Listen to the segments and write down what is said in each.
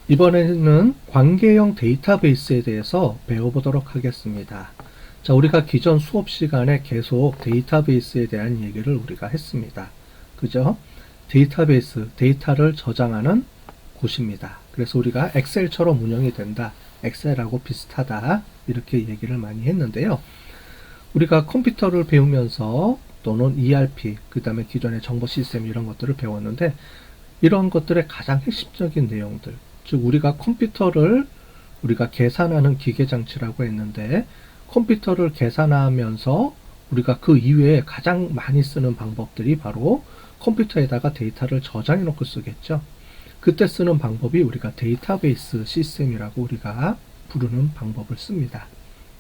이번에는 관계형 데이터베이스에 대해서 배워보도록 하겠습니다. 자, 우리가 기존 수업 시간에 계속 데이터베이스에 대한 얘기를 우리가 했습니다. 그죠? 데이터베이스, 데이터를 저장하는 곳입니다. 그래서 우리가 엑셀처럼 운영이 된다, 엑셀하고 비슷하다, 이렇게 얘기를 많이 했는데요. 우리가 컴퓨터를 배우면서 또는 ERP, 그 다음에 기존의 정보 시스템 이런 것들을 배웠는데, 이런 것들의 가장 핵심적인 내용들, 즉 우리가 컴퓨터를 우리가 계산하는 기계 장치라고 했는데, 컴퓨터를 계산하면서 우리가 그 이외에 가장 많이 쓰는 방법들이 바로 컴퓨터에다가 데이터를 저장해 놓고 쓰겠죠. 그때 쓰는 방법이 우리가 데이터베이스 시스템이라고 우리가 부르는 방법을 씁니다.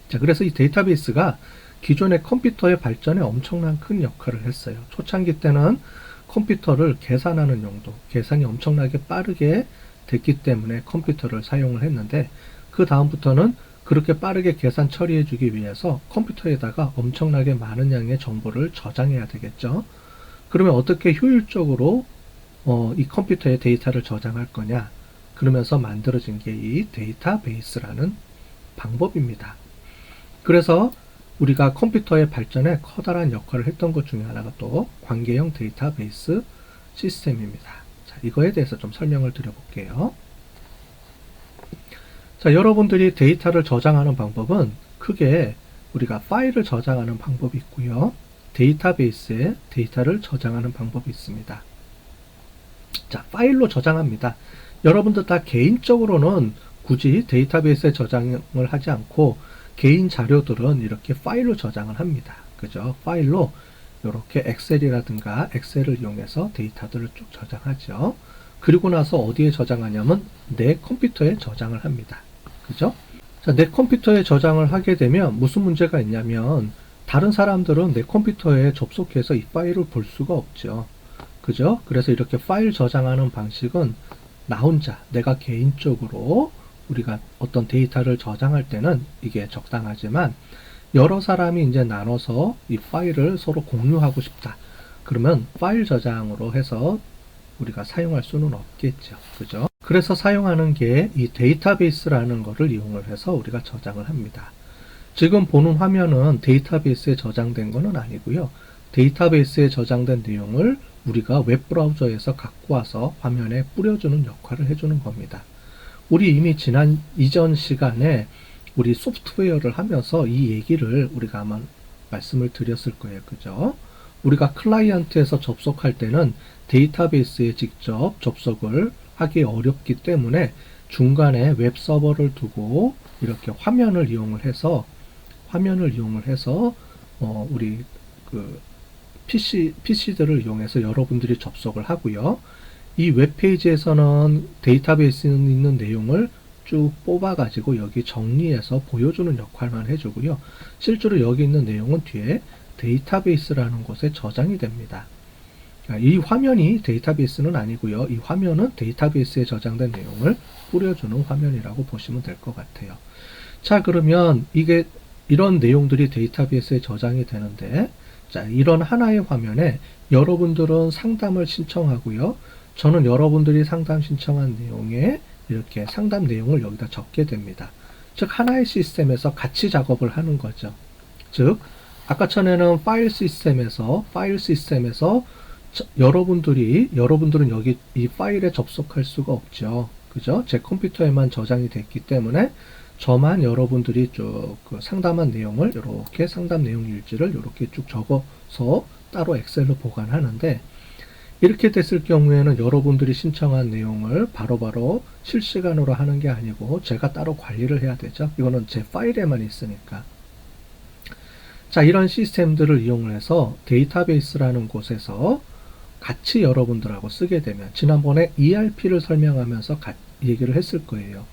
자, 그래서 이 데이터베이스가 기존의 컴퓨터의 발전에 엄청난 큰 역할을 했어요. 초창기 때는 컴퓨터를 계산하는 용도, 계산이 엄청나게 빠르게 됐기 때문에 컴퓨터를 사용을 했는데, 그 다음부터는 그렇게 빠르게 계산 처리해 주기 위해서 컴퓨터에다가 엄청나게 많은 양의 정보를 저장해야 되겠죠. 그러면 어떻게 효율적으로 이 컴퓨터에 데이터를 저장할 거냐, 그러면서 만들어진 게 이 데이터베이스라는 방법입니다. 그래서 우리가 컴퓨터의 발전에 커다란 역할을 했던 것 중에 하나가 또 관계형 데이터베이스 시스템입니다. 자, 이거에 대해서 좀 설명을 드려볼게요. 자, 여러분들이 데이터를 저장하는 방법은 크게 우리가 파일을 저장하는 방법이 있고요. 데이터베이스에 데이터를 저장하는 방법이 있습니다. 자, 파일로 저장합니다. 여러분들 다 개인적으로는 굳이 데이터베이스에 저장을 하지 않고 개인 자료들은 이렇게 파일로 저장을 합니다. 그죠? 파일로 이렇게 엑셀이라든가 엑셀을 이용해서 데이터들을 쭉 저장하죠. 그리고 나서 어디에 저장하냐면 내 컴퓨터에 저장을 합니다. 그죠? 자, 내 컴퓨터에 저장을 하게 되면 무슨 문제가 있냐면 다른 사람들은 내 컴퓨터에 접속해서 이 파일을 볼 수가 없죠. 그죠? 그래서 이렇게 파일 저장하는 방식은 나 혼자, 내가 개인적으로 우리가 어떤 데이터를 저장할 때는 이게 적당하지만, 여러 사람이 이제 나눠서 이 파일을 서로 공유하고 싶다, 그러면 파일 저장으로 해서 우리가 사용할 수는 없겠죠. 그죠? 그래서 사용하는 게 이 데이터베이스라는 거를 이용을 해서 우리가 저장을 합니다. 지금 보는 화면은 데이터베이스에 저장된 거는 아니고요. 데이터베이스에 저장된 내용을 우리가 웹브라우저에서 갖고 와서 화면에 뿌려주는 역할을 해주는 겁니다. 우리 이미 이전 시간에 우리 소프트웨어를 하면서 이 얘기를 우리가 아마 말씀을 드렸을 거예요. 그죠? 우리가 클라이언트에서 접속할 때는 데이터베이스에 직접 접속을 하기 어렵기 때문에 중간에 웹 서버를 두고 이렇게 화면을 이용을 해서 우리 그 PC들을 이용해서 여러분들이 접속을 하고요. 이 웹페이지에서는 데이터베이스에 있는 내용을 쭉 뽑아가지고 여기 정리해서 보여주는 역할만 해주고요. 실제로 여기 있는 내용은 뒤에 데이터베이스라는 곳에 저장이 됩니다. 이 화면이 데이터베이스는 아니고요. 이 화면은 데이터베이스에 저장된 내용을 뿌려주는 화면이라고 보시면 될 것 같아요. 자, 그러면 이런 내용들이 데이터베이스에 저장이 되는데, 자, 이런 하나의 화면에 여러분들은 상담을 신청하고요. 저는 여러분들이 상담 신청한 내용에 이렇게 상담 내용을 여기다 적게 됩니다. 즉, 하나의 시스템에서 같이 작업을 하는 거죠. 즉, 아까 전에는 파일 시스템에서 여러분들은 여기 이 파일에 접속할 수가 없죠. 그죠? 제 컴퓨터에만 저장이 됐기 때문에 저만 여러분들이 쭉 그 상담한 내용을 이렇게 상담 내용 일지를 이렇게 쭉 적어서 따로 엑셀로 보관하는데, 이렇게 됐을 경우에는 여러분들이 신청한 내용을 바로바로 실시간으로 하는 게 아니고 제가 따로 관리를 해야 되죠. 이거는 제 파일에만 있으니까. 자, 이런 시스템들을 이용해서 데이터베이스라는 곳에서 같이 여러분들하고 쓰게 되면, 지난번에 ERP를 설명하면서 얘기를 했을 거예요.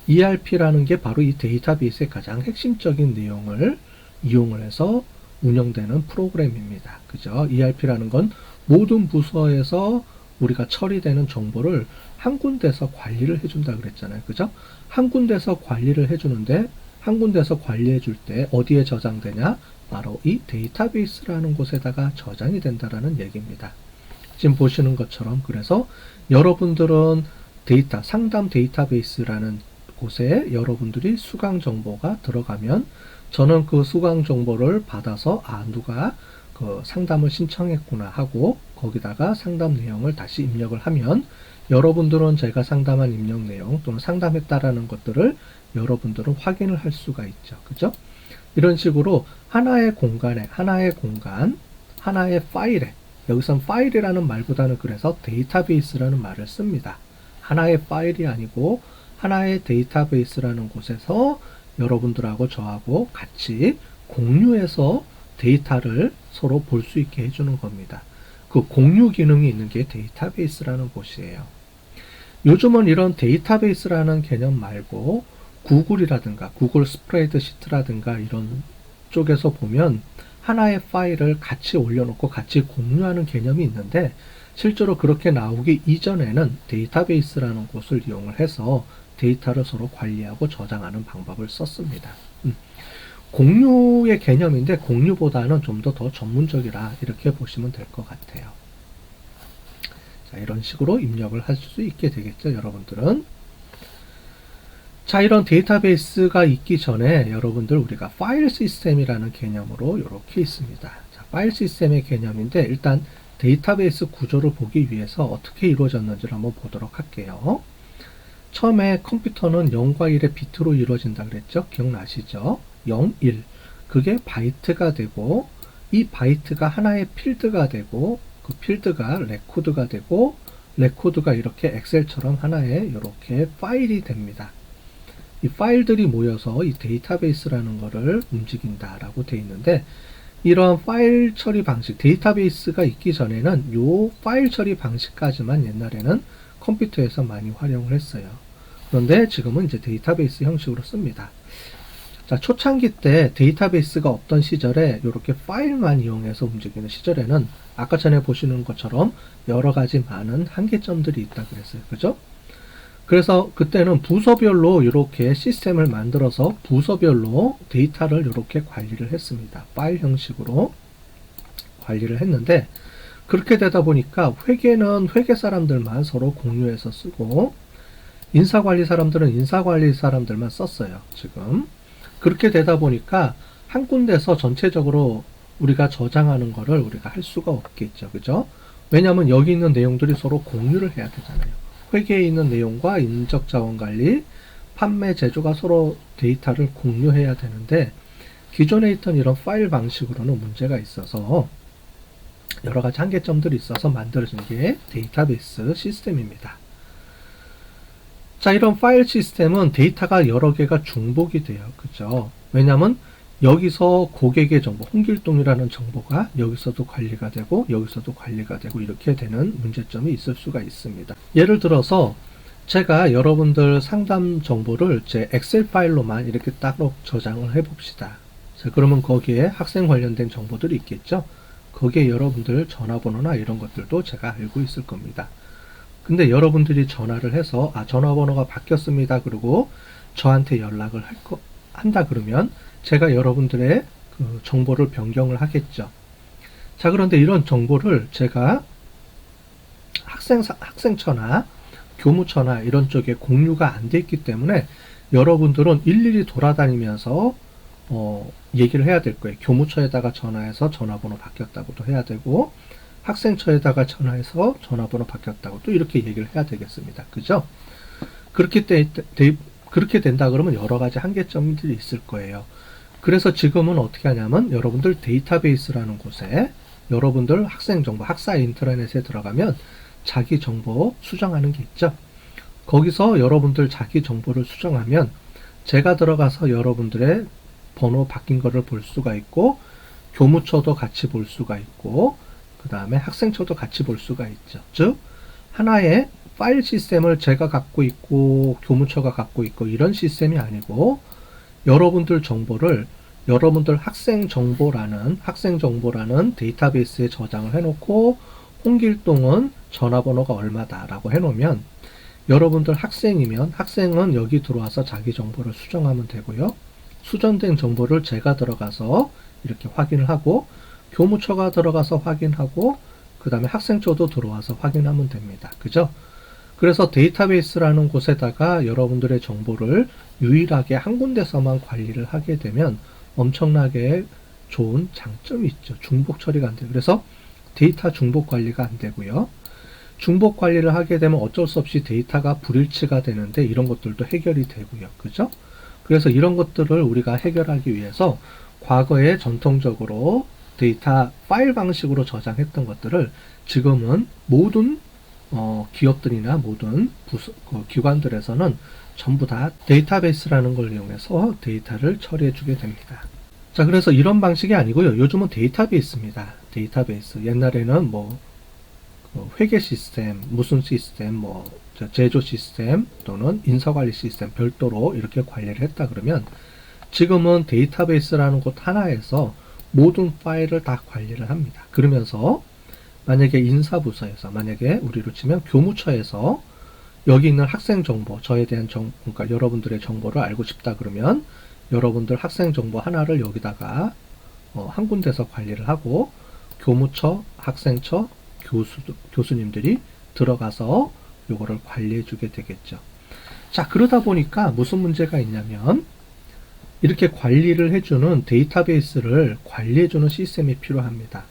ERP라는 게 바로 이 데이터베이스의 가장 핵심적인 내용을 이용을 해서 운영되는 프로그램입니다. 그죠? ERP라는 건 모든 부서에서 우리가 처리되는 정보를 한 군데서 관리를 해준다 그랬잖아요. 그죠? 한 군데서 관리를 해주는데, 한 군데서 관리해 줄 때 어디에 저장되냐? 바로 이 데이터베이스라는 곳에다가 저장이 된다라는 얘기입니다. 지금 보시는 것처럼, 그래서 여러분들은 데이터, 상담 데이터베이스라는 곳에 여러분들이 수강 정보가 들어가면 저는 그 수강 정보를 받아서 누가 그 상담을 신청했구나 하고 거기다가 상담 내용을 다시 입력을 하면 여러분들은 제가 상담한 입력 내용 또는 상담했다라는 것들을 여러분들은 확인을 할 수가 있죠. 그죠? 이런 식으로 하나의 공간에, 하나의 공간, 하나의 파일에, 여기선 파일이라는 말보다는 그래서 데이터베이스라는 말을 씁니다. 하나의 파일이 아니고 하나의 데이터베이스라는 곳에서 여러분들하고 저하고 같이 공유해서 데이터를 서로 볼 수 있게 해주는 겁니다. 그 공유 기능이 있는 게 데이터베이스라는 곳이에요. 요즘은 이런 데이터베이스라는 개념 말고 구글이라든가 구글 스프레드시트라든가 이런 쪽에서 보면 하나의 파일을 같이 올려놓고 같이 공유하는 개념이 있는데 실제로 그렇게 나오기 이전에는 데이터베이스라는 곳을 이용을 해서 데이터를 서로 관리하고 저장하는 방법을 썼습니다. 공유의 개념인데 공유보다는 좀 더 전문적이라 이렇게 보시면 될 것 같아요. 자, 이런 식으로 입력을 할 수 있게 되겠죠, 여러분들은. 자, 이런 데이터베이스가 있기 전에 여러분들 우리가 파일 시스템이라는 개념으로 이렇게 있습니다. 자, 파일 시스템의 개념인데 일단 데이터베이스 구조를 보기 위해서 어떻게 이루어졌는지를 한번 보도록 할게요. 처음에 컴퓨터는 0과 1의 비트로 이루어진다 그랬죠? 기억나시죠? 0, 1. 그게 바이트가 되고 이 바이트가 하나의 필드가 되고 그 필드가 레코드가 되고 레코드가 이렇게 엑셀처럼 하나의 이렇게 파일이 됩니다. 이 파일들이 모여서 이 데이터베이스라는 거를 움직인다라고 되어 있는데 이런 파일 처리 방식, 데이터베이스가 있기 전에는 이 파일 처리 방식까지만 옛날에는 컴퓨터에서 많이 활용을 했어요. 그런데 지금은 이제 데이터베이스 형식으로 씁니다. 자, 초창기 때 데이터베이스가 없던 시절에 이렇게 파일만 이용해서 움직이는 시절에는 아까 전에 보시는 것처럼 여러 가지 많은 한계점들이 있다 그랬어요. 그죠? 그래서 그때는 부서별로 이렇게 시스템을 만들어서 부서별로 데이터를 이렇게 관리를 했습니다. 파일 형식으로 관리를 했는데 그렇게 되다 보니까 회계는 회계 사람들만 서로 공유해서 쓰고 인사관리 사람들은 인사관리 사람들만 썼어요. 지금 그렇게 되다 보니까 한 군데서 전체적으로 우리가 저장하는 거를 우리가 할 수가 없겠죠. 그죠? 왜냐하면 여기 있는 내용들이 서로 공유를 해야 되잖아요. 회계에 있는 내용과 인적자원관리, 판매, 제조가 서로 데이터를 공유해야 되는데 기존에 있던 이런 파일 방식으로는 문제가 있어서 여러 가지 한계점들이 있어서 만들어진 게 데이터베이스 시스템입니다. 자, 이런 파일 시스템은 데이터가 여러 개가 중복이 돼요. 그죠? 왜냐하면 여기서 고객의 정보, 홍길동이라는 정보가 여기서도 관리가 되고 여기서도 관리가 되고 이렇게 되는 문제점이 있을 수가 있습니다. 예를 들어서 제가 여러분들 상담 정보를 제 엑셀 파일로만 이렇게 따로 저장을 해 봅시다. 자, 그러면 거기에 학생 관련된 정보들이 있겠죠? 거기에 여러분들 전화번호나 이런 것들도 제가 알고 있을 겁니다. 근데 여러분들이 전화를 해서 전화번호가 바뀌었습니다. 그리고 저한테 연락을 한다 그러면 제가 여러분들의 그 정보를 변경을 하겠죠. 자, 그런데 이런 정보를 제가 학생처나 교무처나 이런 쪽에 공유가 안 돼 있기 때문에 여러분들은 일일이 돌아다니면서 얘기를 해야 될 거예요. 교무처에다가 전화해서 전화번호 바뀌었다고도 해야 되고 학생처에다가 전화해서 전화번호 바뀌었다고 또 이렇게 얘기를 해야 되겠습니다. 그죠? 그렇게 된다 그러면 여러 가지 한계점들이 있을 거예요. 그래서 지금은 어떻게 하냐면 여러분들 데이터베이스라는 곳에 여러분들 학생 정보, 학사 인트라넷에 들어가면 자기 정보 수정하는 게 있죠. 거기서 여러분들 자기 정보를 수정하면 제가 들어가서 여러분들의 번호 바뀐 거를 볼 수가 있고 교무처도 같이 볼 수가 있고 그 다음에 학생처도 같이 볼 수가 있죠. 즉 하나의 파일 시스템을 제가 갖고 있고 교무처가 갖고 있고 이런 시스템이 아니고 여러분들 정보를 여러분들 학생 정보라는 데이터베이스에 저장을 해놓고 홍길동은 전화번호가 얼마다라고 해놓으면 여러분들 학생이면 학생은 여기 들어와서 자기 정보를 수정하면 되고요. 수정된 정보를 제가 들어가서 이렇게 확인을 하고 교무처가 들어가서 확인하고 그 다음에 학생처도 들어와서 확인하면 됩니다. 그죠? 그래서 데이터베이스라는 곳에다가 여러분들의 정보를 유일하게 한 군데서만 관리를 하게 되면 엄청나게 좋은 장점이 있죠. 중복 처리가 안 돼요. 그래서 데이터 중복 관리가 안 되고요. 중복 관리를 하게 되면 어쩔 수 없이 데이터가 불일치가 되는데 이런 것들도 해결이 되고요. 그죠? 그래서 이런 것들을 우리가 해결하기 위해서 과거에 전통적으로 데이터 파일 방식으로 저장했던 것들을 지금은 모든 기업들이나 모든 기관들에서는 전부 다 데이터베이스라는 걸 이용해서 데이터를 처리해 주게 됩니다. 자, 그래서 이런 방식이 아니고요. 요즘은 데이터베이스입니다. 데이터베이스. 옛날에는 회계 시스템, 무슨 시스템, 제조 시스템 또는 인사관리 시스템 별도로 이렇게 관리를 했다 그러면 지금은 데이터베이스라는 곳 하나에서 모든 파일을 다 관리를 합니다. 그러면서 만약에 인사부서에서, 만약에 우리로 치면 교무처에서 여기 있는 학생 정보, 저에 대한 그러니까 여러분들의 정보를 알고 싶다 그러면 여러분들 학생 정보 하나를 여기다가 한 군데서 관리를 하고 교무처, 학생처, 교수님들이 들어가서 요거를 관리해 주게 되겠죠. 자, 그러다 보니까 무슨 문제가 있냐면 이렇게 관리를 해주는 데이터베이스를 관리해주는 시스템이 필요합니다.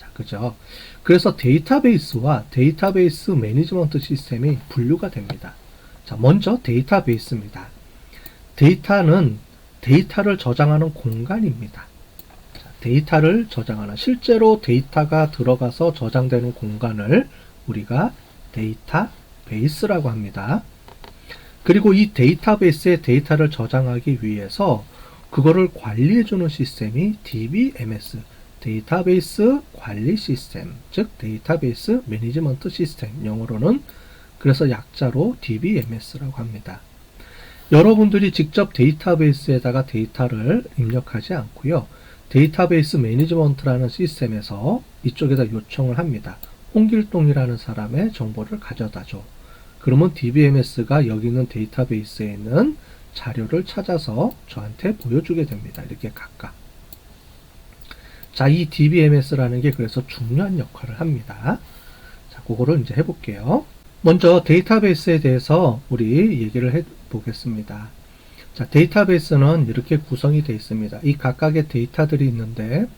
자, 그죠? 그래서 데이터베이스와 데이터베이스 매니지먼트 시스템이 분류가 됩니다. 자, 먼저 데이터베이스입니다. 데이터는 데이터를 저장하는 공간입니다. 자, 데이터를 저장하는, 실제로 데이터가 들어가서 저장되는 공간을 우리가 데이터베이스라고 합니다. 그리고 이 데이터베이스에 데이터를 저장하기 위해서 그거를 관리해주는 시스템이 DBMS, 데이터베이스 관리 시스템, 즉 데이터베이스 매니지먼트 시스템, 영어로는 그래서 약자로 DBMS라고 합니다. 여러분들이 직접 데이터베이스에다가 데이터를 입력하지 않고요. 데이터베이스 매니지먼트라는 시스템에서 이쪽에다 요청을 합니다. 홍길동이라는 사람의 정보를 가져다 줘. 그러면 DBMS가 여기 있는 데이터베이스에 있는 자료를 찾아서 저한테 보여주게 됩니다. 이렇게 각각. 자, 이 DBMS라는 게 그래서 중요한 역할을 합니다. 자, 그거를 이제 해볼게요. 먼저 데이터베이스에 대해서 우리 얘기를 해보겠습니다. 자, 데이터베이스는 이렇게 구성이 되어 있습니다. 이 각각의 데이터들이 있는데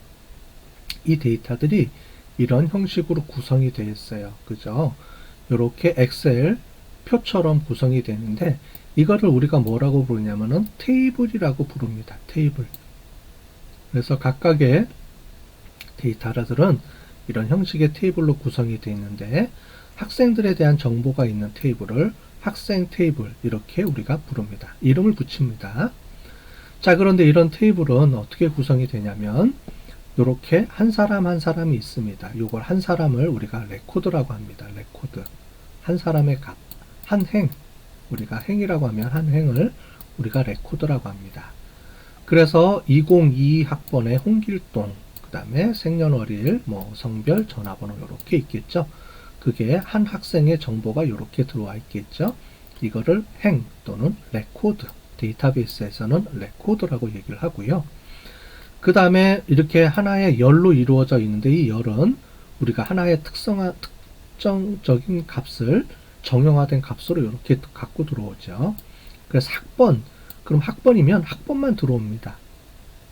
이 데이터들이 이런 형식으로 구성이 되어 있어요. 그죠? 이렇게 엑셀 표처럼 구성이 되는데 이거를 우리가 뭐라고 부르냐면은 테이블이라고 부릅니다. 테이블. 그래서 각각의 데이터들은 이런 형식의 테이블로 구성이 되어 있는데 학생들에 대한 정보가 있는 테이블을 학생 테이블 이렇게 우리가 부릅니다. 이름을 붙입니다. 자, 그런데 이런 테이블은 어떻게 구성이 되냐면 이렇게 한 사람 한 사람이 있습니다. 이걸 한 사람을 우리가 레코드라고 합니다. 레코드. 한 사람의 값. 한 행. 우리가 행이라고 하면 한 행을 우리가 레코드라고 합니다. 그래서 2022 학번의 홍길동, 그 다음에 생년월일, 성별, 전화번호 이렇게 있겠죠. 그게 한 학생의 정보가 이렇게 들어와 있겠죠. 이거를 행 또는 레코드, 데이터베이스에서는 레코드라고 얘기를 하고요. 그 다음에 이렇게 하나의 열로 이루어져 있는데 이 열은 우리가 하나의 특정적인 값을 정형화된 값으로 이렇게 갖고 들어오죠. 그래서 학번, 그럼 학번이면 학번만 들어옵니다.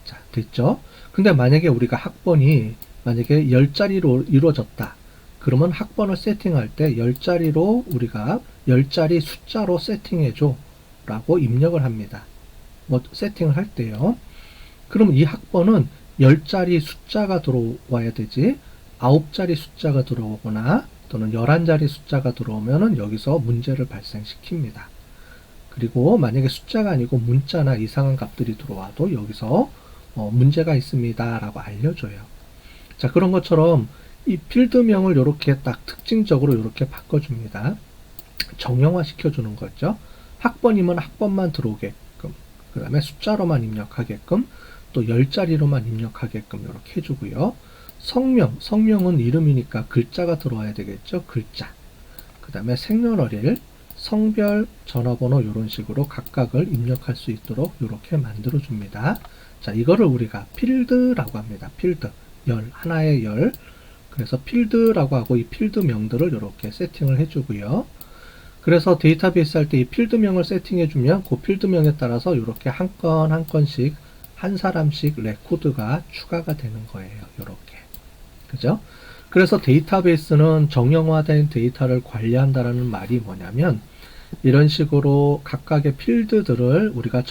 자, 됐죠? 근데 만약에 우리가 학번이 만약에 10자리로 이루어졌다. 그러면 학번을 세팅할 때 10자리로 우리가 10자리 숫자로 세팅해줘 라고 입력을 합니다. 세팅을 할 때요. 그러면 이 학번은 10자리 숫자가 들어와야 되지 9자리 숫자가 들어오거나 또는 11자리 숫자가 들어오면은 여기서 문제를 발생시킵니다. 그리고 만약에 숫자가 아니고 문자나 이상한 값들이 들어와도 여기서 문제가 있습니다 라고 알려줘요. 자, 그런 것처럼 이 필드명을 이렇게 딱 특징적으로 이렇게 바꿔줍니다. 정형화 시켜주는 거죠. 학번이면 학번만 들어오게끔, 그 다음에 숫자로만 입력하게끔, 또 10자리로만 입력하게끔 이렇게 해주고요. 성명은 이름이니까 글자가 들어와야 되겠죠. 글자. 그 다음에 생년월일, 성별, 전화번호 이런 식으로 각각을 입력할 수 있도록 이렇게 만들어 줍니다. 자, 이거를 우리가 필드라고 합니다. 필드. 하나의 그래서 필드라고 하고 이 필드명들을 이렇게 세팅을 해주고요. 그래서 데이터베이스 할 때 이 필드명을 세팅해주면 그 필드명에 따라서 이렇게 한 건 한 건씩 한 사람씩 레코드가 추가가 되는 거예요. 이렇게. 그죠? 그래서 데이터베이스는 정형화된 데이터를 관리한다라는 말이 뭐냐면 이런 식으로 각각의 필드들을 우리가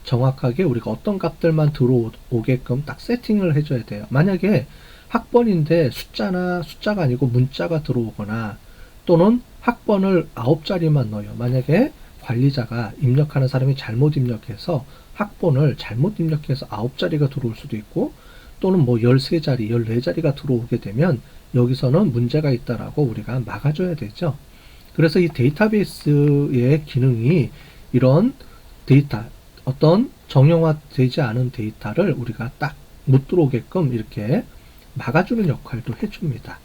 정확하게 우리가 어떤 값들만 들어오게끔 딱 세팅을 해줘야 돼요. 만약에 학번인데 숫자가 아니고 문자가 들어오거나 또는 학번을 9자리만 넣어요. 만약에 관리자가 입력하는 사람이 잘못 입력해서 학번을 잘못 입력해서 9자리가 들어올 수도 있고 또는 뭐 13자리, 14자리가 들어오게 되면 여기서는 문제가 있다라고 우리가 막아줘야 되죠. 그래서 이 데이터베이스의 기능이 이런 데이터, 어떤 정형화되지 않은 데이터를 우리가 딱 못 들어오게끔 이렇게 막아주는 역할도 해줍니다.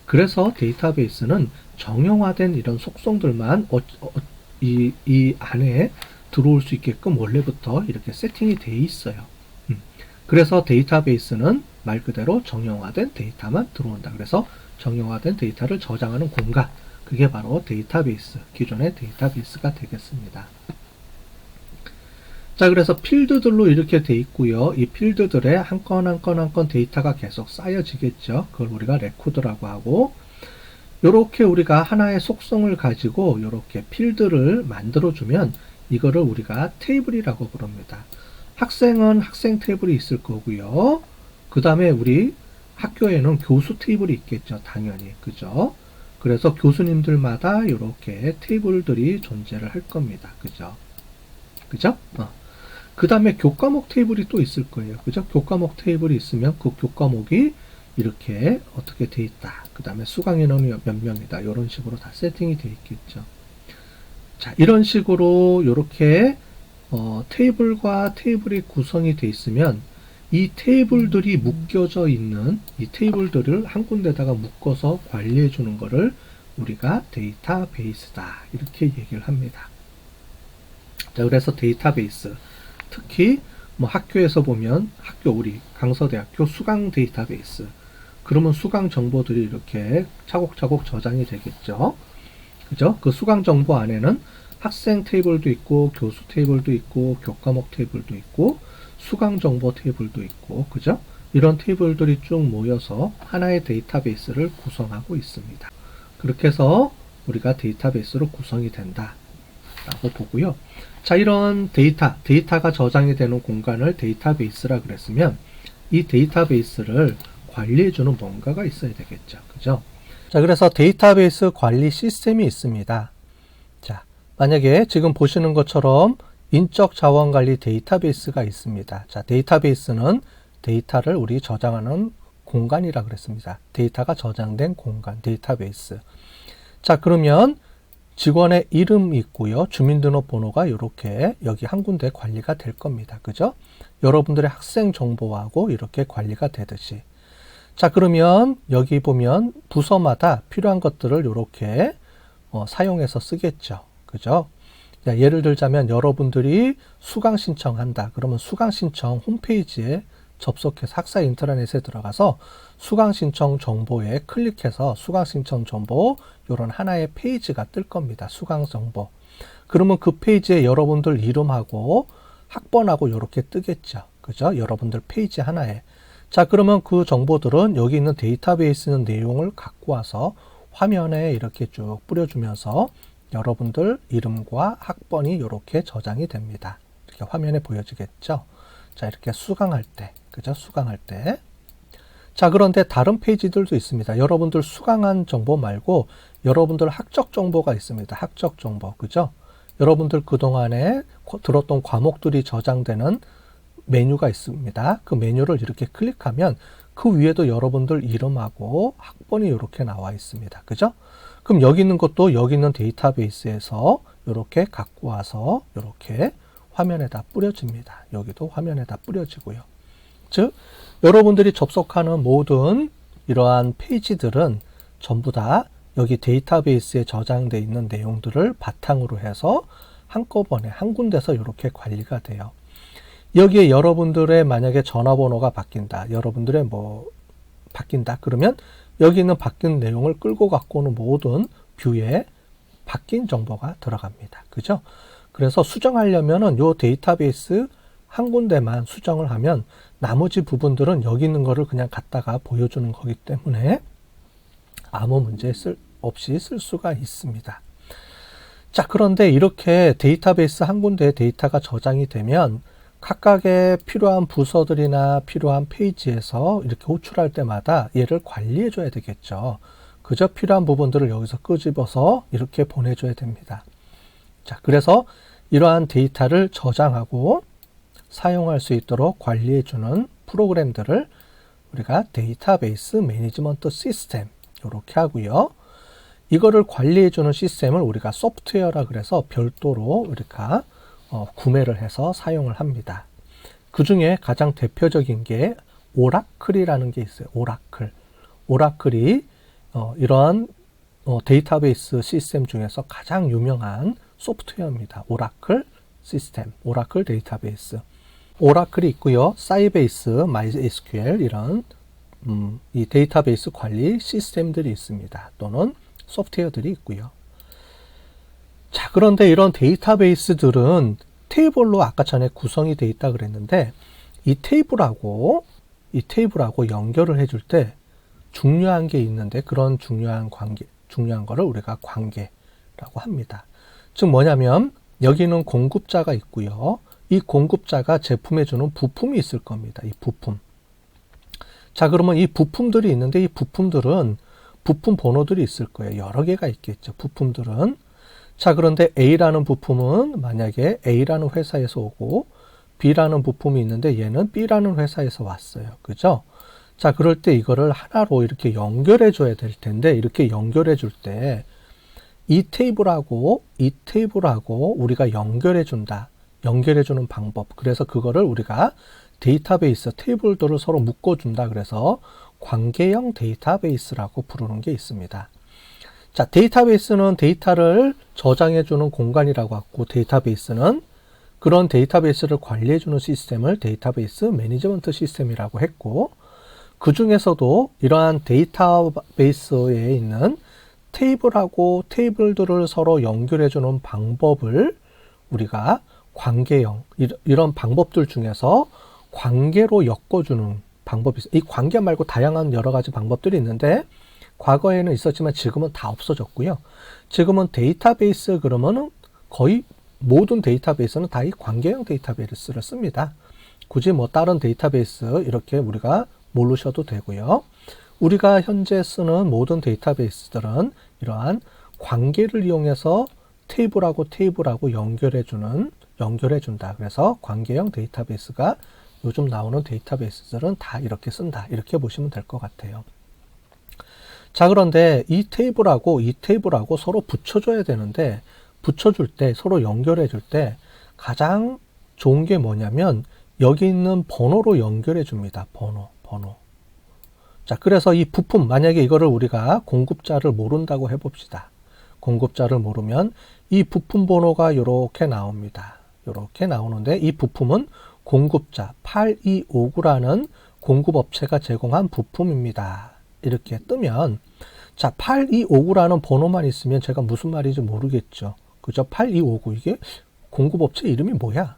그래서 데이터베이스는 정형화된 이런 속성들만 이 안에 들어올 수 있게끔 원래부터 이렇게 세팅이 돼 있어요. 그래서 데이터베이스는 말 그대로 정형화된 데이터만 들어온다. 그래서 정형화된 데이터를 저장하는 공간, 그게 바로 데이터베이스, 기존의 데이터베이스가 되겠습니다. 자, 그래서 필드들로 이렇게 돼 있고요. 이 필드들에 한 건 한 건 한 건 데이터가 계속 쌓여지겠죠. 그걸 우리가 레코드라고 하고, 요렇게 우리가 하나의 속성을 가지고 요렇게 필드를 만들어주면 이거를 우리가 테이블이라고 부릅니다. 학생은 학생 테이블이 있을 거고요. 그 다음에 우리 학교에는 교수 테이블이 있겠죠. 당연히. 그죠? 그래서 교수님들마다 이렇게 테이블들이 존재를 할 겁니다. 그죠? 그죠? 그 다음에 교과목 테이블이 또 있을 거예요. 그죠? 교과목 테이블이 있으면 그 교과목이 이렇게 어떻게 돼 있다. 그 다음에 수강 인원이 몇 명이다. 이런 식으로 다 세팅이 돼 있겠죠. 자, 이런 식으로 이렇게 테이블과 테이블이 구성이 돼 있으면 이 테이블들이 묶여져 있는 이 테이블들을 한 군데다가 묶어서 관리해 주는 거를 우리가 데이터베이스다. 이렇게 얘기를 합니다. 자, 그래서 데이터베이스. 특히 뭐 학교에서 보면 우리 강서대학교 수강 데이터베이스. 그러면 수강 정보들이 이렇게 차곡차곡 저장이 되겠죠. 그죠? 그 수강 정보 안에는 학생 테이블도 있고 교수 테이블도 있고 교과목 테이블도 있고 수강 정보 테이블도 있고 그죠? 이런 테이블들이 쭉 모여서 하나의 데이터베이스를 구성하고 있습니다. 그렇게 해서 우리가 데이터베이스로 구성이 된다 라고 보고요. 자, 이런 데이터가 저장이 되는 공간을 데이터베이스라 그랬으면 이 데이터베이스를 관리해주는 뭔가가 있어야 되겠죠. 그죠? 자, 그래서 데이터베이스 관리 시스템이 있습니다. 자, 만약에 지금 보시는 것처럼 인적 자원 관리 데이터베이스가 있습니다. 자, 데이터베이스는 데이터를 우리 저장하는 공간이라 그랬습니다. 데이터가 저장된 공간, 데이터베이스. 자, 그러면 직원의 이름이 있고요. 주민등록번호가 이렇게 여기 한 군데 관리가 될 겁니다. 그죠? 여러분들의 학생 정보하고 이렇게 관리가 되듯이. 자, 그러면 여기 보면 부서마다 필요한 것들을 이렇게 사용해서 쓰겠죠. 그죠? 자, 예를 들자면 여러분들이 수강 신청한다. 그러면 수강 신청 홈페이지에 접속해서 학사 인트라넷에 들어가서 수강 신청 정보에 클릭해서 수강 신청 정보 이런 하나의 페이지가 뜰 겁니다. 수강 정보. 그러면 그 페이지에 여러분들 이름하고 학번하고 이렇게 뜨겠죠. 그죠? 여러분들 페이지 하나에. 자, 그러면 그 정보들은 여기 있는 데이터베이스 내용을 갖고 와서 화면에 이렇게 쭉 뿌려주면서 여러분들 이름과 학번이 이렇게 저장이 됩니다. 이렇게 화면에 보여지겠죠? 자, 이렇게 수강할 때, 그죠? 수강할 때. 자, 그런데 다른 페이지들도 있습니다. 여러분들 수강한 정보 말고 여러분들 학적 정보가 있습니다. 학적 정보, 그죠? 여러분들 그동안에 들었던 과목들이 저장되는 메뉴가 있습니다. 그 메뉴를 이렇게 클릭하면 그 위에도 여러분들 이름하고 학번이 이렇게 나와 있습니다. 그죠? 그럼 여기 있는 것도 여기 있는 데이터베이스에서 이렇게 갖고 와서 이렇게 화면에다 뿌려집니다. 여기도 화면에다 뿌려지고요. 즉, 여러분들이 접속하는 모든 이러한 페이지들은 전부 다 여기 데이터베이스에 저장되어 있는 내용들을 바탕으로 해서 한꺼번에 한 군데서 이렇게 관리가 돼요. 여기에 여러분들의 만약에 전화번호가 바뀐다. 여러분들의 바뀐다. 그러면 여기 있는 바뀐 내용을 끌고 갖고 오는 모든 뷰에 바뀐 정보가 들어갑니다. 그죠? 그래서 수정하려면은 요 데이터베이스 한 군데만 수정을 하면 나머지 부분들은 여기 있는 거를 그냥 갖다가 보여주는 거기 때문에 아무 문제 없이 쓸 수가 있습니다. 자, 그런데 이렇게 데이터베이스 한 군데에 데이터가 저장이 되면 각각의 필요한 부서들이나 필요한 페이지에서 이렇게 호출할 때마다 얘를 관리해 줘야 되겠죠. 그저 필요한 부분들을 여기서 끄집어서 이렇게 보내줘야 됩니다. 자, 그래서 이러한 데이터를 저장하고 사용할 수 있도록 관리해 주는 프로그램들을 우리가 데이터베이스 매니지먼트 시스템 이렇게 하고요. 이거를 관리해 주는 시스템을 우리가 소프트웨어라 그래서 별도로 우리가 구매를 해서 사용을 합니다. 그 중에 가장 대표적인 게 오라클이라는 게 있어요. 오라클이 이러한 데이터베이스 시스템 중에서 가장 유명한 소프트웨어입니다. 오라클 시스템, 오라클 데이터베이스. 오라클이 있고요. 사이베이스, MySQL 이런 이 데이터베이스 관리 시스템들이 있습니다. 또는 소프트웨어들이 있고요. 자, 그런데 이런 데이터베이스들은 테이블로 아까 전에 구성이 되어 있다 그랬는데 이 테이블하고 연결을 해줄 때 중요한 게 있는데 그런 중요한 거를 우리가 관계라고 합니다. 즉 뭐냐면 여기는 공급자가 있고요. 이 공급자가 제품에 주는 부품이 있을 겁니다. 이 부품. 자, 그러면 이 부품들이 있는데 이 부품들은 부품 번호들이 있을 거예요. 여러 개가 있겠죠. 부품들은. 자, 그런데 A라는 부품은 만약에 A라는 회사에서 오고 B라는 부품이 있는데 얘는 B라는 회사에서 왔어요. 그죠? 자, 그럴 때 이거를 하나로 이렇게 연결해 줘야 될 텐데 이렇게 연결해 줄 때 이 테이블하고 우리가 연결해 준다. 연결해 주는 방법. 그래서 그거를 우리가 데이터베이스 테이블들을 서로 묶어 준다. 그래서 관계형 데이터베이스라고 부르는 게 있습니다. 자, 데이터베이스는 데이터를 저장해 주는 공간이라고 하고 데이터베이스는 그런 데이터베이스를 관리해 주는 시스템을 데이터베이스 매니지먼트 시스템이라고 했고 그 중에서도 이러한 데이터베이스에 있는 테이블하고 테이블들을 서로 연결해 주는 방법을 우리가 관계형 이런 방법들 중에서 관계로 엮어주는 방법이 있어요. 이 관계 말고 다양한 여러 가지 방법들이 있는데 과거에는 있었지만 지금은 다 없어졌고요. 지금은 데이터베이스 그러면은 거의 모든 데이터베이스는 다 이 관계형 데이터베이스를 씁니다. 굳이 뭐 다른 데이터베이스 이렇게 우리가 모르셔도 되고요. 우리가 현재 쓰는 모든 데이터베이스들은 이러한 관계를 이용해서 테이블하고 연결해 준다. 그래서 관계형 데이터베이스가 요즘 나오는 데이터베이스들은 다 이렇게 쓴다. 이렇게 보시면 될 것 같아요. 자, 그런데 이 테이블하고 서로 붙여줘야 되는데 붙여줄 때 서로 연결해 줄 때 가장 좋은 게 뭐냐면 여기 있는 번호로 연결해 줍니다. 번호. 자, 그래서 이 부품 만약에 이거를 우리가 공급자를 모른다고 해봅시다. 공급자를 모르면 이 부품 번호가 이렇게 나옵니다. 이렇게 나오는데 이 부품은 공급자 8259라는 공급업체가 제공한 부품입니다. 이렇게 뜨면 자 8259라는 번호만 있으면 제가 무슨 말인지 모르겠죠. 그죠? 8259 이게 공급업체 이름이 뭐야?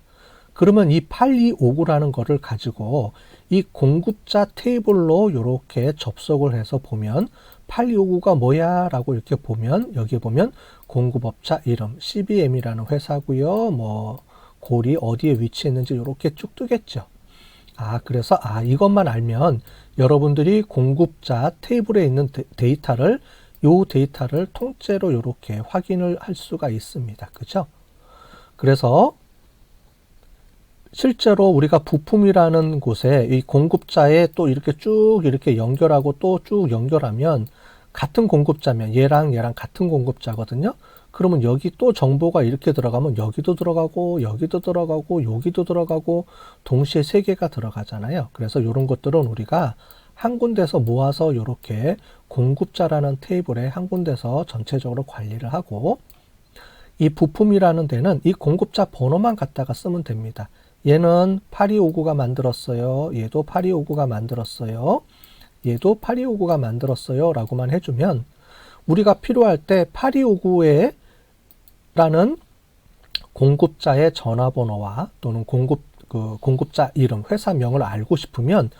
그러면 이 8259라는 거를 가지고 이 공급자 테이블로 이렇게 접속을 해서 보면 8259가 뭐야? 라고 이렇게 보면 여기 보면 공급업자 이름 CBM이라는 회사고요. 뭐 고리 어디에 위치했는지 이렇게 쭉 뜨겠죠. 그래서 이것만 알면 여러분들이 공급자 테이블에 있는 데이터를 통째로 이렇게 확인을 할 수가 있습니다. 그죠? 그래서 실제로 우리가 부품이라는 곳에 이 공급자에 또 이렇게 쭉 이렇게 연결하고 또 쭉 연결하면 같은 공급자면 얘랑 같은 공급자거든요. 그러면 여기 또 정보가 이렇게 들어가면 여기도 들어가고 여기도 들어가고 여기도 들어가고 동시에 3개가 들어가잖아요. 그래서 이런 것들은 우리가 한 군데서 모아서 이렇게 공급자라는 테이블에 한 군데서 전체적으로 관리를 하고 이 부품이라는 데는 이 공급자 번호만 갖다가 쓰면 됩니다. 얘는 8259가 만들었어요. 얘도 8259가 만들었어요. 얘도 8259가 만들었어요. 라고만 해주면 우리가 필요할 때 8259에 라는 공급자의 전화번호와 또는 공급자 이름, 회사명을 알고 싶으면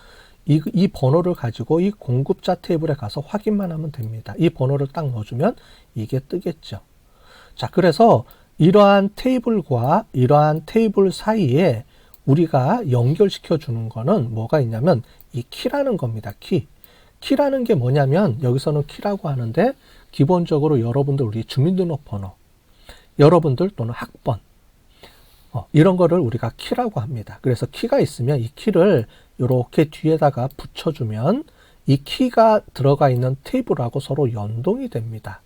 이 번호를 가지고 이 공급자 테이블에 가서 확인만 하면 됩니다. 이 번호를 딱 넣어주면 이게 뜨겠죠. 자, 그래서 이러한 테이블과 이러한 테이블 사이에 우리가 연결시켜 주는 거는 뭐가 있냐면 이 키라는 겁니다. 키라는 게 뭐냐면 여기서는 키라고 하는데 기본적으로 여러분들 우리 주민등록번호, 여러분들 또는 학번 이런 거를 우리가 키라고 합니다. 그래서 키가 있으면 이 키를 이렇게 뒤에다가 붙여주면 이 키가 들어가 있는 테이블하고 서로 연동이 됩니다.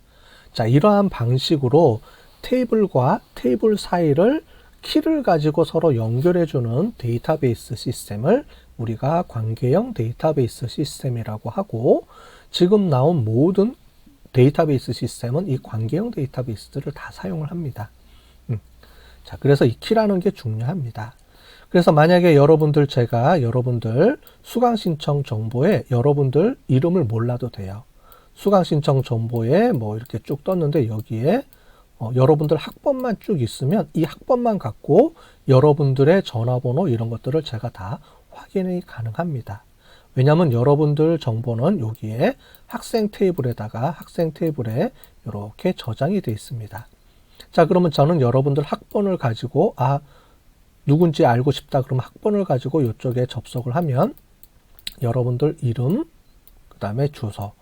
자, 이러한 방식으로 테이블과 테이블 사이를 키를 가지고 서로 연결해주는 데이터베이스 시스템을 우리가 관계형 데이터베이스 시스템이라고 하고, 지금 나온 모든 데이터베이스 시스템은 이 관계형 데이터베이스들을 다 사용을 합니다. 자, 그래서 이 키라는 게 중요합니다. 그래서 만약에 제가 여러분들 수강 신청 정보에 여러분들 이름을 몰라도 돼요. 수강 신청 정보에 뭐 이렇게 쭉 떴는데 여기에 여러분들 학번만 쭉 있으면 이 학번만 갖고 여러분들의 전화번호 이런 것들을 제가 다 확인이 가능합니다. 왜냐하면 여러분들 정보는 여기에 학생 테이블에 이렇게 저장이 되어 있습니다. 자, 그러면 저는 여러분들 학번을 가지고 누군지 알고 싶다 그러면 학번을 가지고 이쪽에 접속을 하면 여러분들 이름, 그 다음에 주소,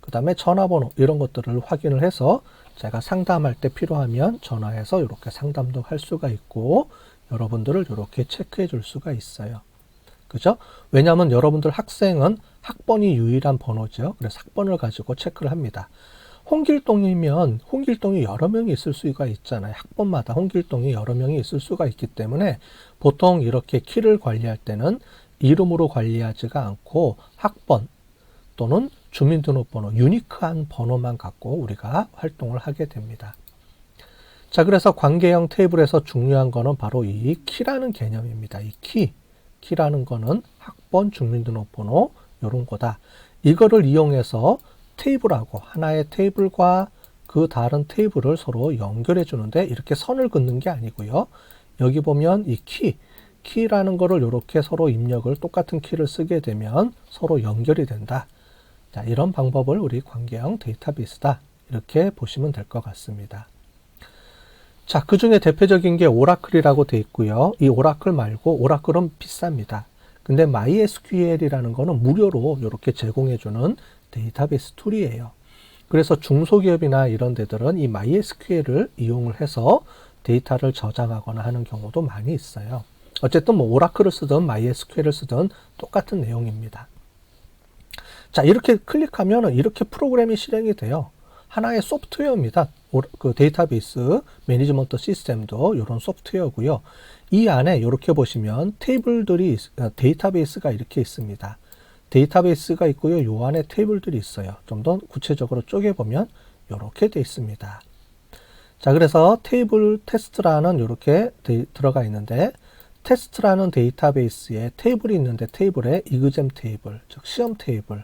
그 다음에 전화번호 이런 것들을 확인을 해서 제가 상담할 때 필요하면 전화해서 이렇게 상담도 할 수가 있고 여러분들을 이렇게 체크해 줄 수가 있어요. 그죠? 왜냐하면 여러분들 학생은 학번이 유일한 번호죠. 그래서 학번을 가지고 체크를 합니다. 홍길동이면 홍길동이 여러 명이 있을 수가 있잖아요. 학번마다 홍길동이 여러 명이 있을 수가 있기 때문에 보통 이렇게 키를 관리할 때는 이름으로 관리하지가 않고 학번 또는 주민등록번호, 유니크한 번호만 갖고 우리가 활동을 하게 됩니다. 자, 그래서 관계형 테이블에서 중요한 거는 바로 이 키라는 개념입니다. 이 키라는 거는 학번, 주민등록번호 이런 거다. 이거를 이용해서 테이블하고 하나의 테이블과 그 다른 테이블을 서로 연결해 주는데 이렇게 선을 긋는 게 아니고요. 여기 보면 이 키라는 거를 이렇게 서로 입력을 똑같은 키를 쓰게 되면 서로 연결이 된다. 자, 이런 방법을 우리 관계형 데이터베이스다. 이렇게 보시면 될 것 같습니다. 자, 그 중에 대표적인 게 오라클이라고 되어 있고요. 이 오라클 말고 오라클은 비쌉니다. 근데 MySQL이라는 거는 무료로 이렇게 제공해주는 데이터베이스 툴이에요. 그래서 중소기업이나 이런 데들은 이 MySQL을 이용을 해서 데이터를 저장하거나 하는 경우도 많이 있어요. 어쨌든 뭐 오라클을 쓰든 MySQL을 쓰든 똑같은 내용입니다. 자, 이렇게 클릭하면 이렇게 프로그램이 실행이 돼요. 하나의 소프트웨어입니다. 그 데이터베이스 매니지먼트 시스템도 이런 소프트웨어고요. 이 안에 이렇게 보시면 데이터베이스가 이렇게 있습니다. 데이터베이스가 있고요. 이 안에 테이블들이 있어요. 좀 더 구체적으로 쪼개보면 이렇게 되어 있습니다. 자, 그래서 테이블 테스트라는 이렇게 들어가 있는데 테스트라는 데이터베이스에 테이블이 있는데 테이블에 이그잼 테이블, 즉 시험 테이블,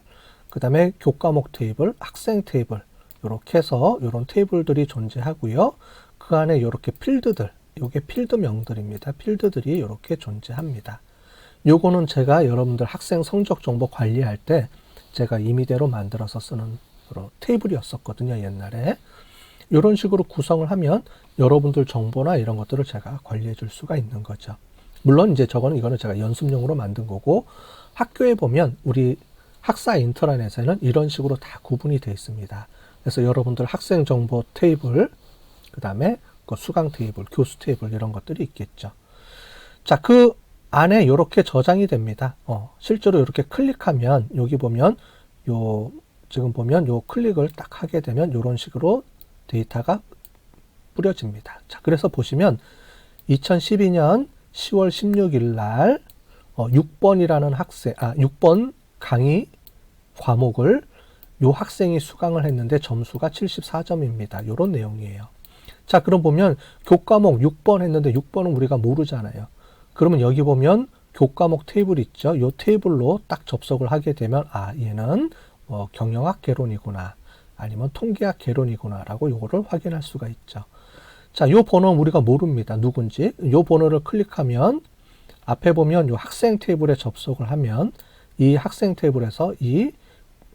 그 다음에 교과목 테이블, 학생 테이블 이렇게 해서 이런 테이블들이 존재하고요. 그 안에 이렇게 필드들, 이게 필드명들입니다. 필드들이 이렇게 존재합니다. 요거는 제가 여러분들 학생 성적 정보 관리할 때 제가 임의대로 만들어서 쓰는 그런 테이블이었었거든요, 옛날에. 이런 식으로 구성을 하면 여러분들 정보나 이런 것들을 제가 관리해 줄 수가 있는 거죠. 물론 이거는 제가 연습용으로 만든 거고, 학교에 보면 우리 학사 인트라넷에는 이런 식으로 다 구분이 되어 있습니다. 그래서 여러분들 학생 정보 테이블, 그 다음에 그 수강 테이블, 교수 테이블 이런 것들이 있겠죠. 자, 그 안에 이렇게 저장이 됩니다. 실제로 이렇게 클릭하면 여기 보면 지금 보면 요 클릭을 딱 하게 되면 이런 식으로 데이터가 뿌려집니다. 자, 그래서 보시면 2012년 10월 16일 날 6번이라는 6번 강의 과목을 요 학생이 수강을 했는데 점수가 74점입니다. 이런 내용이에요. 자, 그럼 보면 교과목 6번 했는데 6번은 우리가 모르잖아요. 그러면 여기 보면 교과목 테이블 있죠. 이 테이블로 딱 접속을 하게 되면 얘는 경영학 개론이구나, 아니면 통계학 개론이구나 라고 요거를 확인할 수가 있죠. 자, 요 번호는 우리가 모릅니다. 누군지. 요 번호를 클릭하면 앞에 보면 요 학생 테이블에 접속을 하면 이 학생 테이블에서 이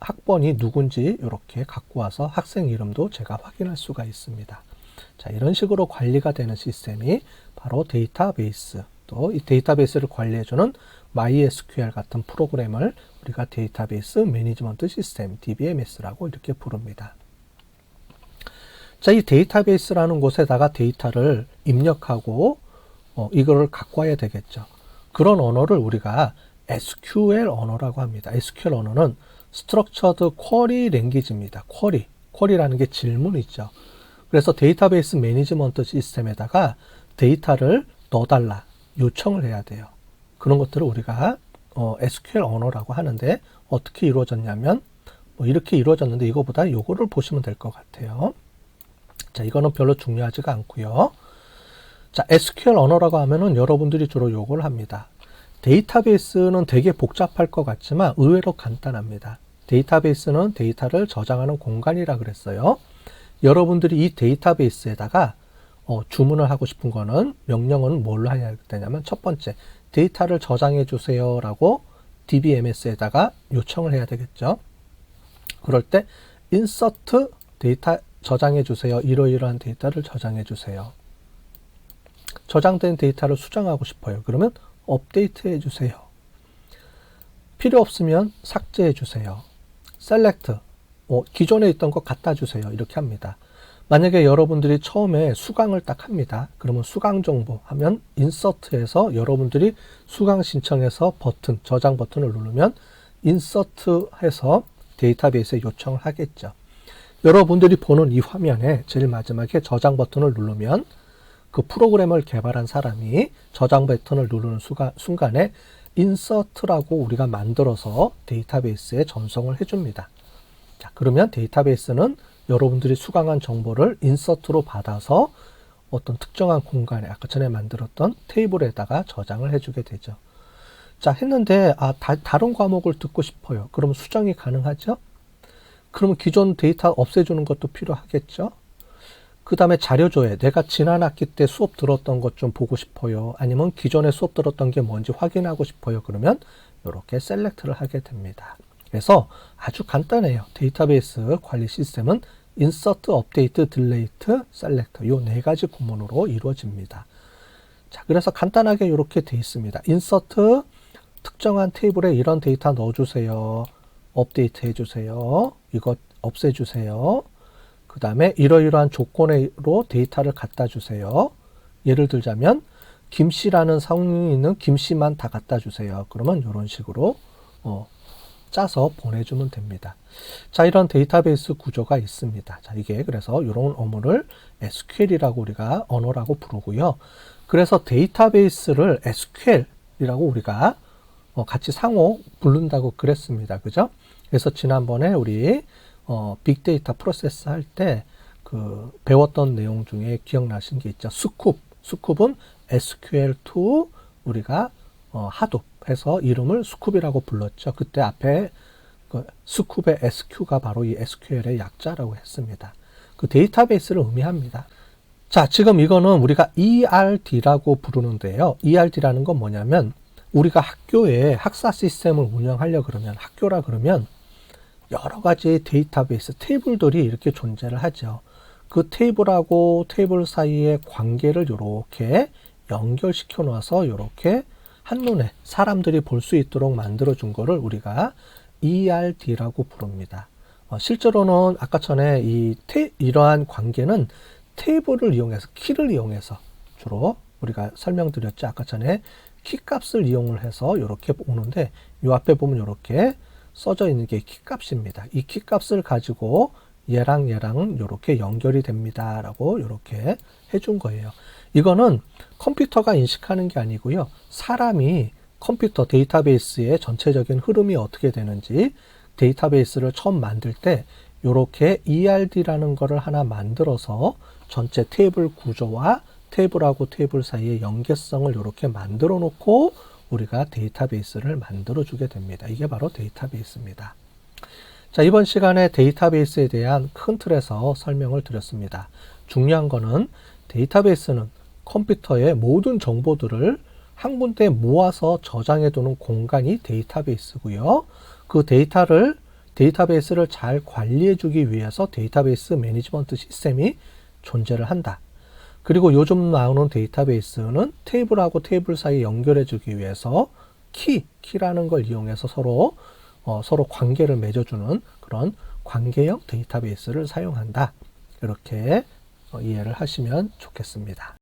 학번이 누군지 이렇게 갖고 와서 학생 이름도 제가 확인할 수가 있습니다. 자, 이런 식으로 관리가 되는 시스템이 바로 데이터베이스, 또 이 데이터베이스를 관리해주는 MySQL 같은 프로그램을 우리가 데이터베이스 매니지먼트 시스템, DBMS라고 이렇게 부릅니다. 자, 이 데이터베이스라는 곳에다가 데이터를 입력하고 이거를 갖고 와야 되겠죠. 그런 언어를 우리가 SQL 언어라고 합니다. SQL 언어는 Structured Query Language입니다. 쿼리라는 게 질문이죠. 그래서 데이터베이스 매니지먼트 시스템에다가 데이터를 넣어달라 요청을 해야 돼요. 그런 것들을 우리가 SQL 언어라고 하는데 어떻게 이루어졌냐면 이렇게 이루어졌는데 이거보다 요거를 보시면 될 것 같아요. 자, 이거는 별로 중요하지가 않고요. 자, SQL 언어라고 하면은 여러분들이 주로 요걸 합니다. 데이터베이스는 되게 복잡할 것 같지만 의외로 간단합니다. 데이터베이스는 데이터를 저장하는 공간이라 그랬어요. 여러분들이 이 데이터베이스에다가 주문을 하고 싶은 거는 명령은 뭘로 해야 되냐면 첫 번째, 데이터를 저장해 주세요 라고 DBMS에다가 요청을 해야 되겠죠. 그럴 때 insert 데이터 저장해 주세요. 이러이러한 데이터를 저장해 주세요. 저장된 데이터를 수정하고 싶어요. 그러면 업데이트 해 주세요. 필요 없으면 삭제해 주세요. select 기존에 있던 거 갖다 주세요. 이렇게 합니다. 만약에 여러분들이 처음에 수강을 딱 합니다. 그러면 수강 정보 하면 insert에서 여러분들이 수강 신청해서 버튼, 저장 버튼을 누르면 insert 해서 데이터베이스에 요청을 하겠죠. 여러분들이 보는 이 화면에 제일 마지막에 저장 버튼을 누르면 그 프로그램을 개발한 사람이 저장 버튼을 누르는 순간에 insert라고 우리가 만들어서 데이터베이스에 전송을 해줍니다. 자, 그러면 데이터베이스는 여러분들이 수강한 정보를 인서트로 받아서 어떤 특정한 공간에 아까 전에 만들었던 테이블에다가 저장을 해주게 되죠. 자, 했는데 다른 과목을 듣고 싶어요. 그러면 수정이 가능하죠? 그러면 기존 데이터 없애주는 것도 필요하겠죠? 그 다음에 자료조회, 내가 지난 학기 때 수업 들었던 것 좀 보고 싶어요. 아니면 기존에 수업 들었던 게 뭔지 확인하고 싶어요. 그러면 이렇게 셀렉트를 하게 됩니다. 그래서 아주 간단해요. 데이터베이스 관리 시스템은 insert, update, delete, select 이 네 가지 구문으로 이루어집니다. 자, 그래서 간단하게 이렇게 돼 있습니다. insert, 특정한 테이블에 이런 데이터 넣어주세요. 업데이트 해주세요. 이것 없애주세요. 그 다음에 이러이러한 조건으로 데이터를 갖다 주세요. 예를 들자면 김씨라는 성이 있는 김씨만 다 갖다 주세요. 그러면 이런 식으로 짜서 보내주면 됩니다. 자, 이런 데이터베이스 구조가 있습니다. 자, 이게 그래서 이런 어문을 SQL이라고 우리가 언어라고 부르고요. 그래서 데이터베이스를 SQL이라고 우리가 같이 상호 부른다고 그랬습니다. 그죠? 그래서 지난번에 우리 빅데이터 프로세스 할 때 그 배웠던 내용 중에 기억나신 게 있죠. 스쿱은 SQL2 우리가 하둡 해서 이름을 스쿱이라고 불렀죠. 그때 앞에 그 스쿱의 SQ가 바로 이 SQL의 약자라고 했습니다. 그 데이터베이스를 의미합니다. 자, 지금 이거는 우리가 ERD라고 부르는데요. ERD라는 건 뭐냐면 우리가 학교에 학사 시스템을 운영하려 그러면 학교라 그러면 여러 가지 데이터베이스 테이블들이 이렇게 존재를 하죠. 그 테이블하고 테이블 사이의 관계를 이렇게 연결시켜 놔서 이렇게 한눈에 사람들이 볼 수 있도록 만들어 준 거를 우리가 ERD라고 부릅니다. 실제로는 아까 전에 이러한 관계는 테이블을 이용해서 키를 이용해서 주로 우리가 설명드렸죠. 아까 전에 키 값을 이용을 해서 이렇게 오는데 이 앞에 보면 이렇게 써져 있는 게 키 값입니다. 이 키 값을 가지고 얘랑 이렇게 연결이 됩니다. 라고 이렇게 해준 거예요. 이거는 컴퓨터가 인식하는 게 아니고요. 사람이 컴퓨터 데이터베이스의 전체적인 흐름이 어떻게 되는지 데이터베이스를 처음 만들 때 이렇게 ERD라는 거를 하나 만들어서 전체 테이블 구조와 테이블하고 테이블 사이의 연계성을 이렇게 만들어 놓고 우리가 데이터베이스를 만들어 주게 됩니다. 이게 바로 데이터베이스입니다. 자, 이번 시간에 데이터베이스에 대한 큰 틀에서 설명을 드렸습니다. 중요한 거는 데이터베이스는 컴퓨터의 모든 정보들을 한 군데 모아서 저장해 두는 공간이 데이터베이스고요. 그 데이터베이스를 잘 관리해 주기 위해서 데이터베이스 매니지먼트 시스템이 존재를 한다. 그리고 요즘 나오는 데이터베이스는 테이블하고 테이블 사이 연결해 주기 위해서 키라는 걸 이용해서 서로 관계를 맺어주는 그런 관계형 데이터베이스를 사용한다. 이렇게 이해를 하시면 좋겠습니다.